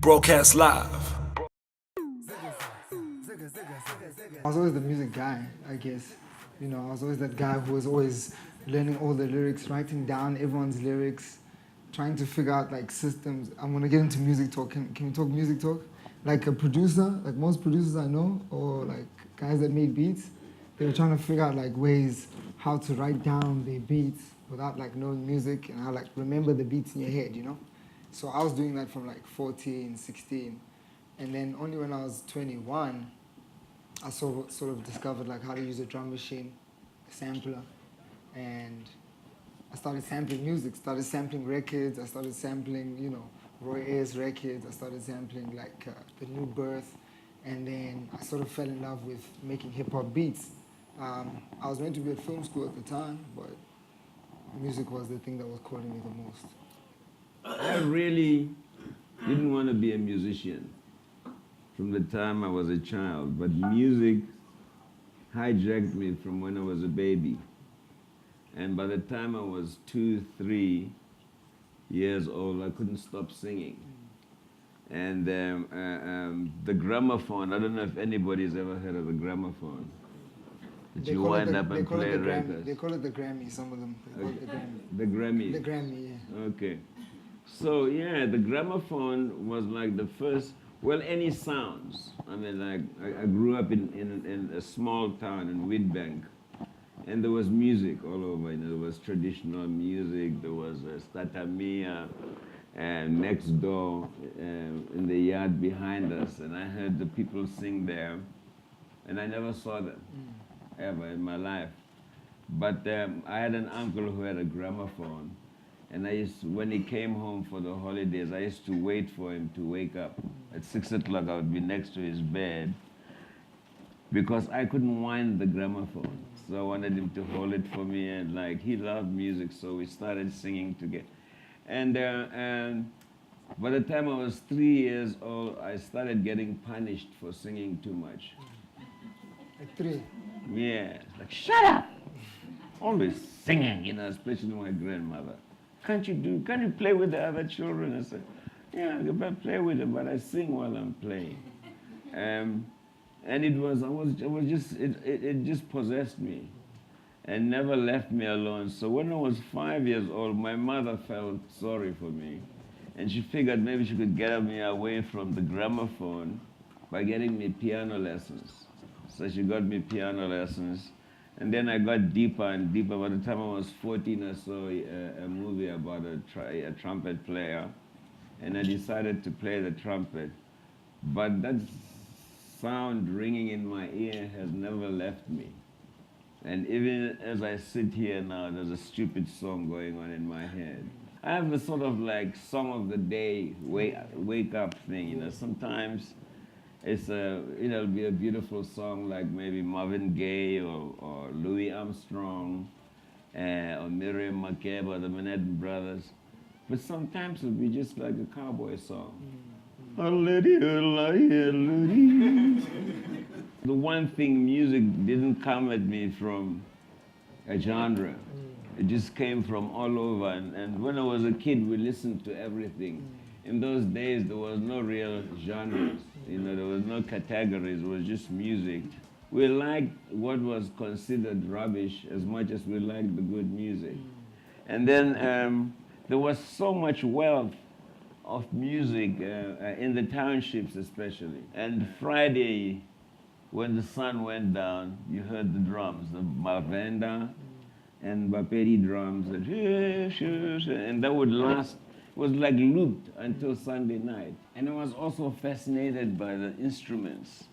broadcast live. I was always the music guy, I guess. You know, I was always that guy who was always learning all the lyrics, writing down everyone's lyrics, trying to figure out like systems. I'm gonna get into music talk. Can we talk music talk? Like a producer, like most producers I know, or like guys that made beats, they were trying to figure out like ways how to write down their beats without like knowing music and how like remember the beats in your head, you know? So I was doing that from like 14, 16. And then only when I was 21, I sort of discovered like how to use a drum machine, a sampler, and I started sampling music, started sampling records, I started sampling, you know, Roy Ayers records, I started sampling like The New Birth, and then I sort of fell in love with making hip-hop beats. I was meant to be at film school at the time, but music was the thing that was calling me the most. I really didn't want to be a musician from the time I was a child, but music hijacked me from when I was a baby. And by the time I was 2, 3 years old, I couldn't stop singing. And the gramophone, I don't know if anybody's ever heard of a gramophone. That you wind up and play records. They call it the Grammy, some of them. They call it the Grammy. The Grammy? The Grammy, yeah. Okay. So yeah, the gramophone was like the first, well, any sounds. I mean, like, I grew up in a small town in Witbank, and there was music all over. You know, there was traditional music, there was statamia, and next door in the yard behind us, and I heard the people sing there, and I never saw them, ever in my life. But I had an uncle who had a gramophone, and when he came home for the holidays, I used to wait for him to wake up. At 6 o'clock, I would be next to his bed because I couldn't wind the gramophone. So I wanted him to hold it for me, and like, he loved music, so we started singing together. And by the time I was 3 years old, I started getting punished for singing too much. At 3? Yeah, like, shut up! Always singing, you know, especially my grandmother. Can't you play with the other children? I said, yeah, I can play with them, but I sing while I'm playing. And it just possessed me and never left me alone. So when I was 5 years old, my mother felt sorry for me. And she figured maybe she could get me away from the gramophone by getting me piano lessons. So she got me piano lessons. And then I got deeper and deeper. By the time I was 14, I saw a movie about a trumpet player, and I decided to play the trumpet. But that sound ringing in my ear has never left me. And even as I sit here now, there's a stupid song going on in my head. I have a sort of like song of the day, wake up thing, you know. Sometimes it'll be a beautiful song like maybe Marvin Gaye or Louis Armstrong or Miriam Makeba, the Manhattan Brothers. But sometimes it'll be just like a cowboy song. The one thing, music didn't come at me from a genre. It just came from all over. And when I was a kid, we listened to everything. In those days, there was no real genres. You know, there was no categories. It was just music. We liked what was considered rubbish as much as we liked the good music. And then there was so much wealth of music in the townships especially. And Friday, when the sun went down, you heard the drums, the mavenda and bapedi drums, and that would last. It was like looped until Sunday night. And I was also fascinated by the instruments.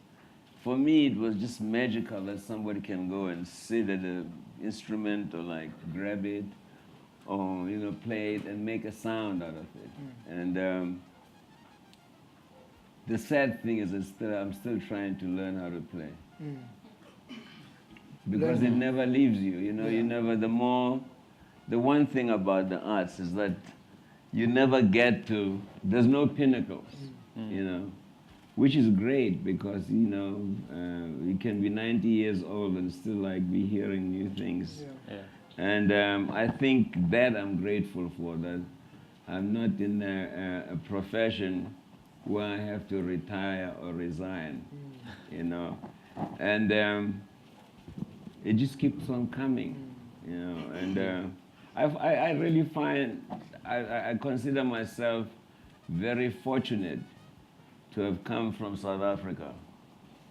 For me, it was just magical that somebody can go and sit at an instrument or like grab it or, you know, play it and make a sound out of it. And the sad thing is I'm still trying to learn how to play. Because it never leaves you, you know, the one thing about the arts is that you never get to, there's no pinnacles, you know, which is great because, you know, you can be 90 years old and still like be hearing new things. Yeah. And I think that I'm grateful for, that I'm not in a profession where I have to retire or resign, you know. And it just keeps on coming, you know. And I really find, I consider myself very fortunate to have come from South Africa.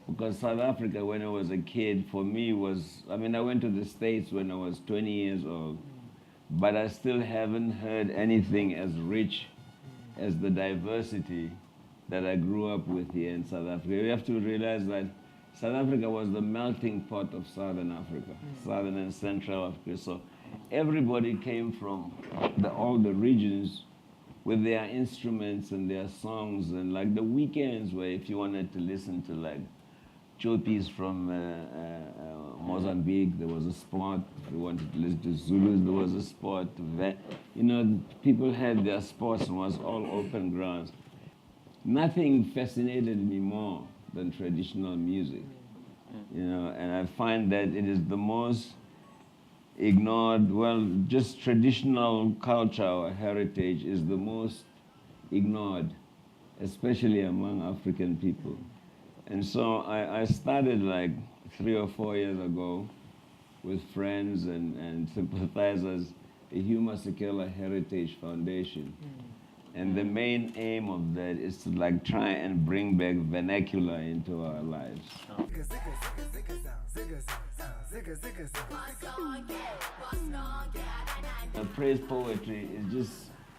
Because South Africa, when I was a kid, for me was, I mean, I went to the States when I was 20 years old, but I still haven't heard anything as rich as the diversity that I grew up with here in South Africa. You have to realize that South Africa was the melting pot of Southern Africa, Southern and Central Africa. So everybody came from all the regions with their instruments and their songs, and like the weekends where if you wanted to listen to like Chopis from Mozambique, there was a spot. If you wanted to listen to Zulus, there was a spot. You know, people had their spots and it was all open grounds. Nothing fascinated me more than traditional music, you know, and I find that it is the most ignored, well, just traditional culture or heritage is the most ignored, especially among African people. And so I started like 3 or 4 years ago with friends and sympathizers, the Hugh Masekela Heritage Foundation. And the main aim of that is to like try and bring back vernacular into our lives. Praise poetry is just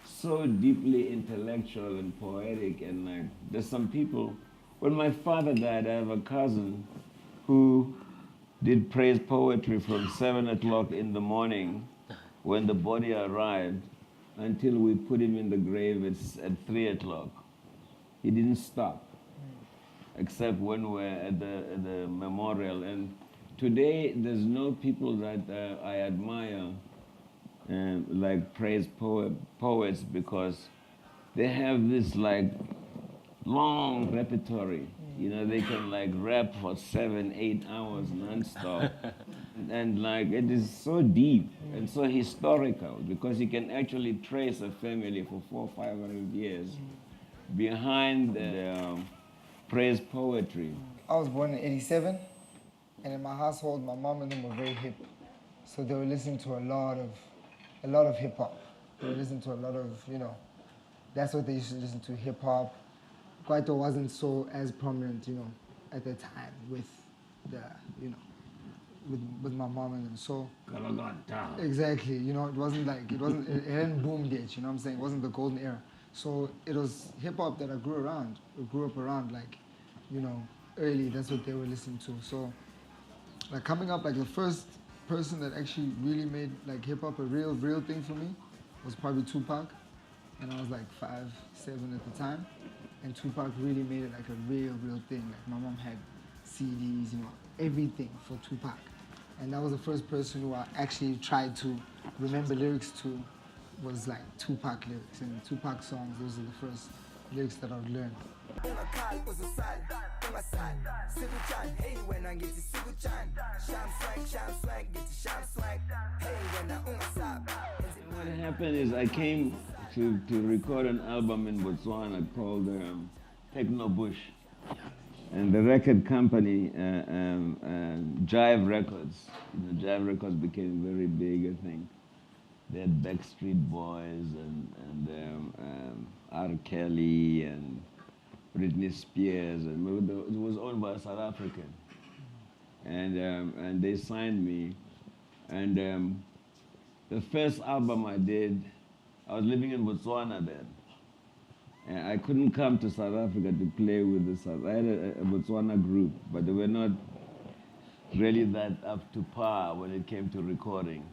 so deeply intellectual and poetic, and like there's some people, when my father died, I have a cousin who did praise poetry from 7 o'clock in the morning when the body arrived until we put him in the grave at 3 o'clock. He didn't stop, except when we're at the memorial. And today, there's no people that I admire like praise poets, because they have this like long repertory. You know, they can like rap for 7, 8 hours nonstop. And like it is so deep and so historical, because you can actually trace a family for 400 or 500 years behind the praise poetry. I was born in '87, and in my household, my mom and them were very hip, so they were listening to a lot of hip hop. They were listening to a lot of, you know, that's what they used to listen to, hip hop. Kwaito wasn't so as prominent, you know, at the time with the, you know, with my mom and them. So exactly, you know, it hadn't boomed yet, you know what I'm saying? It wasn't the golden era. So it was hip hop that I grew up around, like, you know, early, that's what they were listening to. So like coming up, like the first person that actually really made like hip hop a real thing for me was probably Tupac. And I was like 5, 7 at the time. And Tupac really made it like a real thing. Like my mom had CDs, you know, everything for Tupac. And that was the first person who I actually tried to remember lyrics to, was like Tupac lyrics. And Tupac songs, those are the first lyrics that I've learned. What happened is I came to record an album in Botswana called Techno Bush. And the record company, Jive Records, you know, Jive Records became very big, I think. They had Backstreet Boys and R. Kelly and Britney Spears, and it was owned by a South African. And they signed me. And the first album I did, I was living in Botswana then. And I couldn't come to South Africa to play with the South. I had a Botswana group, but they were not really that up to par when it came to recording.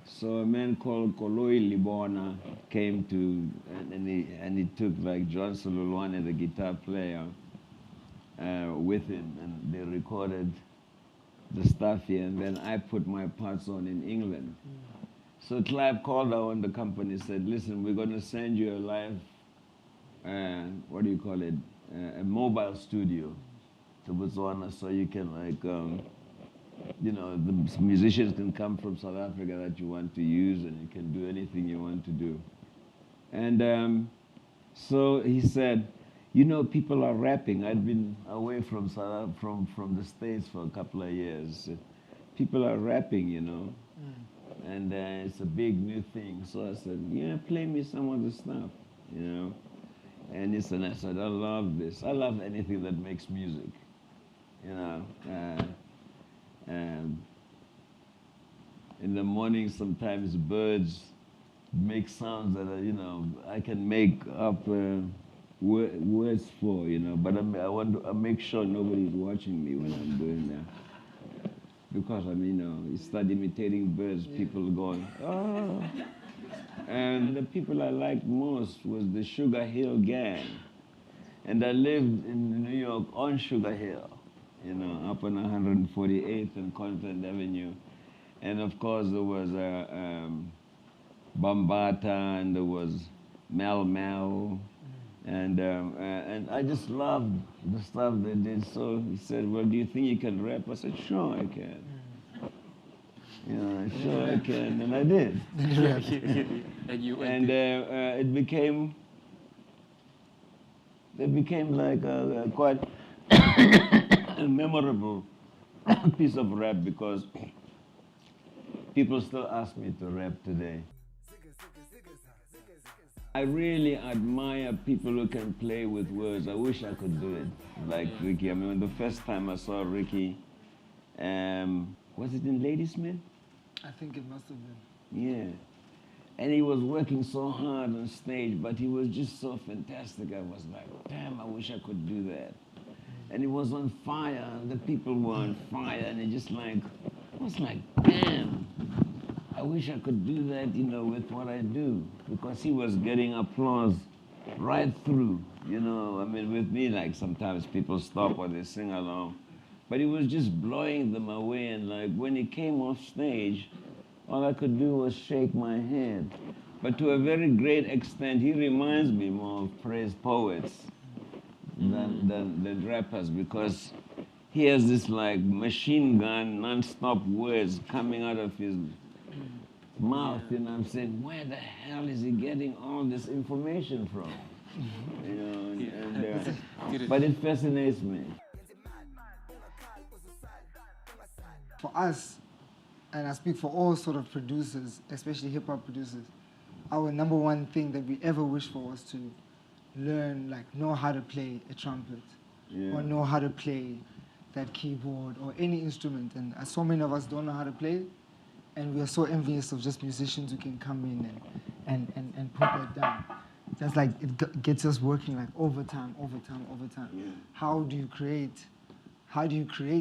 So a man called Koloi Libona came to, and he took like John Sololwane, the guitar player, with him, and they recorded the stuff here, and then I put my parts on in England. So Clive called on the company, said, listen, we're going to send you a live, a mobile studio to Botswana, so you can like, you know, the musicians can come from South Africa that you want to use, and you can do anything you want to do. And so he said, You know, people are rapping. I'd been away from from the States for a couple of years. People are rapping, you know, and it's a big new thing. So I said, yeah, play me some of the stuff, you know. And I said, I love this. I love anything that makes music, you know. And in the morning, sometimes birds make sounds that are, you know, I can make up words for, you know. But I make sure nobody's watching me when I'm doing that. Because, I mean, you know, you start imitating birds, people going, oh. And the people I liked most was the Sugar Hill Gang. And I lived in New York on Sugar Hill, you know, up on 148th and Convent Avenue. And of course, there was Bambata, and there was Mel Mel. And I just loved the stuff they did. So he said, well, do you think you can rap? I said, sure, I can. You know, sure I can, and I did. And it became like a quite a memorable piece of rap, because people still ask me to rap today. I really admire people who can play with words. I wish I could do it like Riky. I mean, the first time I saw Riky, was it in Ladysmith? I think it must have been. Yeah. And he was working so hard on stage, but he was just so fantastic. I was like, damn, I wish I could do that. And he was on fire, and the people were on fire, and it just like, I was like, damn, I wish I could do that, you know, with what I do. Because he was getting applause right through, you know. I mean, with me, like, sometimes people stop or they sing along. But he was just blowing them away, and like, when he came off stage, all I could do was shake my head. But to a very great extent, he reminds me more of praise poets than rappers, because he has this like machine gun, non-stop words coming out of his mouth, you know. I'm saying, where the hell is he getting all this information from? You know, but it fascinates me. For us, and I speak for all sort of producers, especially hip-hop producers, our number one thing that we ever wished for was to learn, like, know how to play a trumpet, or know how to play that keyboard or any instrument. And so many of us don't know how to play, and we are so envious of just musicians who can come in and put that down. That's like, it gets us working like overtime. Yeah. How do you create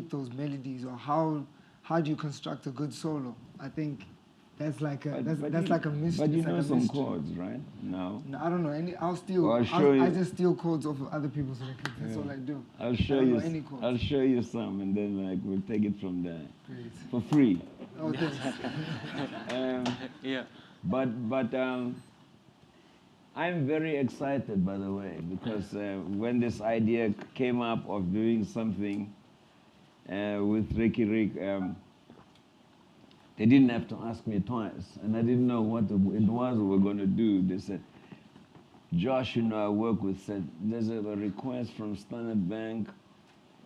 those melodies, or how do you construct a good solo? I think that's like a like a mystery. But you know like some mystery. chords, right? No. No, I don't know any. I'll steal. Well, I'll show you. I just steal chords off of other people's records. That's all I do. I'll show I don't you. know any chords. I'll show you some, and then like we'll take it from there. Great. For free. Oh, thanks. Yeah. But I'm very excited, by the way, because when this idea came up of doing something with Riky Rick, they didn't have to ask me twice, and I didn't know what it was we were going to do. They said, Josh, you know, I work with, said, there's a request from Standard Bank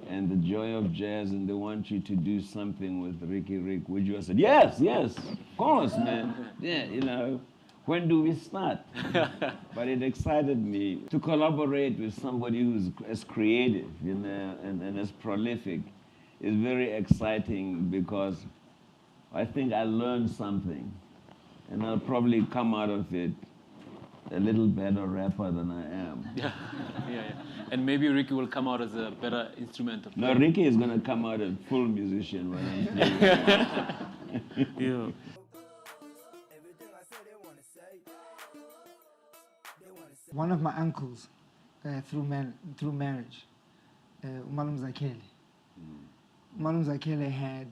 and the Joy of Jazz, and they want you to do something with Riky Rick. Would you? I said, yes, of course, man. Yeah, you know, when do we start? But it excited me to collaborate with somebody who's as creative, you know, and as prolific. It's very exciting, because I think I learned something, and I'll probably come out of it a little better rapper than I am. Yeah. And maybe Riky will come out as a better instrumental player. No, Riky is going to come out a full musician when I'm playing. Yeah. One of my uncles, through marriage, Umalum Zakele. Umalum Zakele had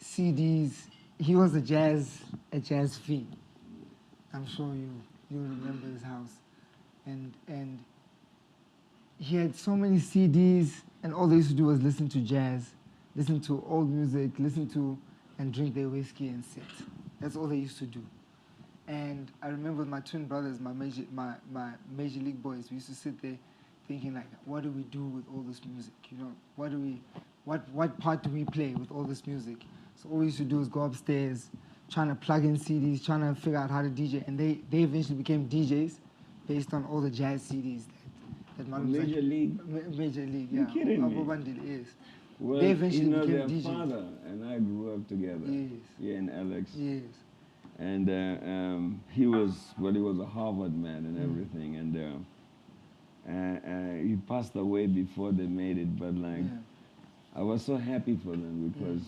CDs. He was a jazz fiend. I'm sure you remember his house, and he had so many CDs, and all they used to do was listen to jazz, listen to old music, listen to and drink their whiskey and sit. That's all they used to do. And I remember with my twin brothers, my major league boys, we used to sit there thinking like, what do we do with all this music? You know, what part do we play with all this music? So all we used to do is go upstairs, trying to plug in CDs, trying to figure out how to DJ. And they eventually became DJs based on all the jazz CDs that Major League? Major League, You yeah. kidding me? Yes. Well, They eventually became their DJs. father and I grew up together. Yes. Yeah, in Alex. Yes. And he was a Harvard man and everything. And he passed away before they made it. But like, I was so happy for them because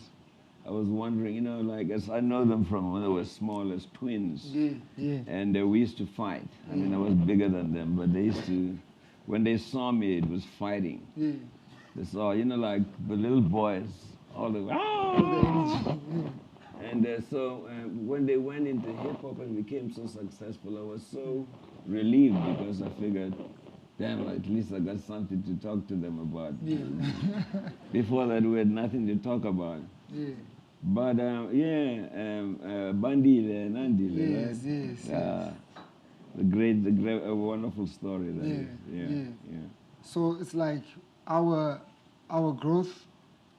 I was wondering, you know, like, as I know them from when they were small as twins. Yeah, yeah. And we used to fight. I mean, I was bigger than them, but they used to, when they saw me, it was fighting. Yeah. They saw, you know, like the little boys, all the, and so when they went into hip hop and became so successful, I was so relieved because I figured, damn, at least I got something to talk to them about. Yeah. Before that, we had nothing to talk about. Yeah. But Bandile, Nandile, Yes, right? yes. The great, a wonderful story that is. Yeah. So it's like our growth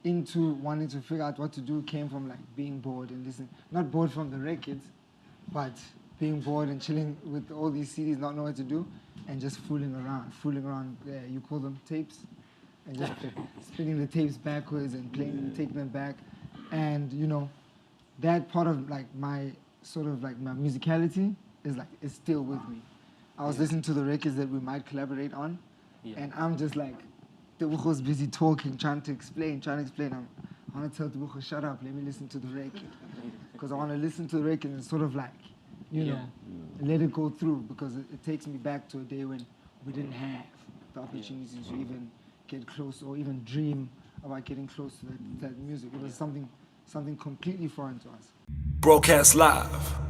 into wanting to figure out what to do came from like being bored and listening. Not bored from the records, but being bored and chilling with all these CDs, not knowing what to do, and just fooling around. You call them tapes, and just spinning the tapes backwards and playing, taking them back, and you know, that part of like my sort of like my musicality is still with me. I was listening to the records that we might collaborate on, and I'm just like, Tebucho's busy talking, trying to explain. I want to tell Tebucho, shut up, let me listen to the record. Because I want to listen to the record and sort of like, you know, let it go through, because it takes me back to a day when we didn't have the opportunity to even get close or even dream about getting close to that music. It was something completely foreign to us. Broadcast live